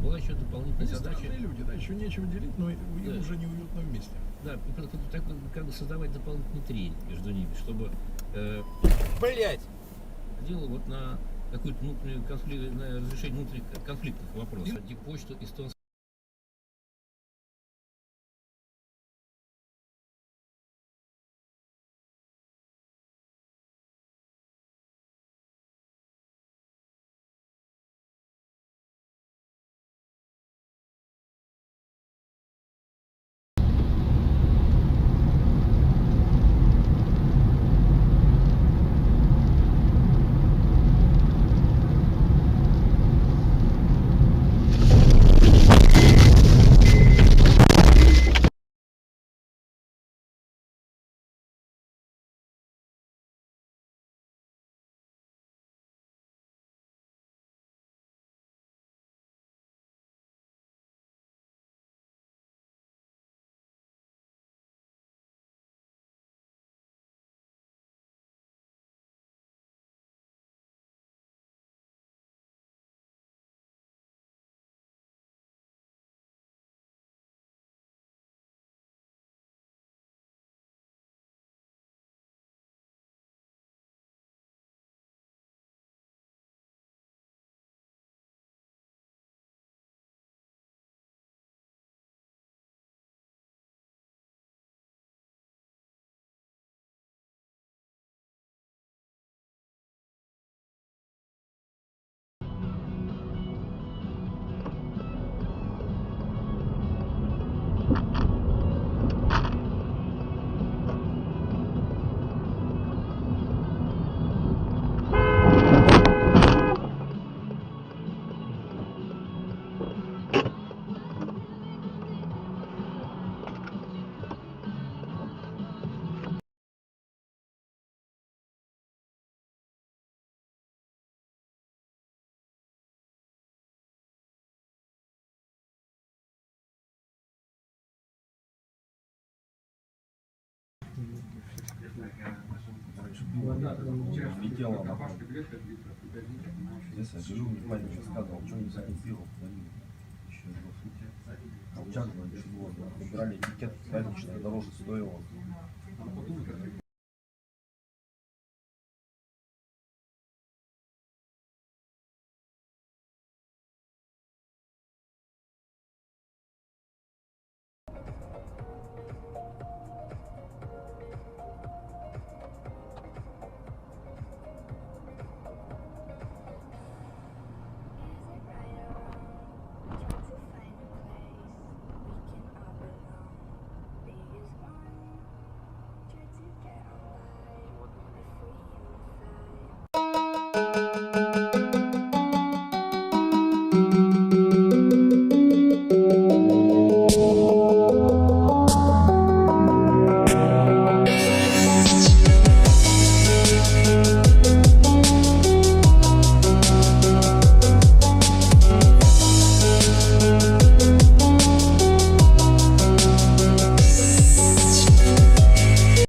была еще дополнительная Они задача. странные люди, да, еще нечем делить, но им Да. уже неуютно вместе. Да, так как бы создавать дополнительный трень между ними, чтобы Блять! дело вот на какую-то внутреннюю конфликт, на разрешение внутренних конфликтных вопросов. Почту эстонскую. Летела она. Здесь я живу, не понимаю, что сказал, что не закупил. Еще Колчак, ничего. Выбирали этикет, праздничная дороже стоила. Thank you.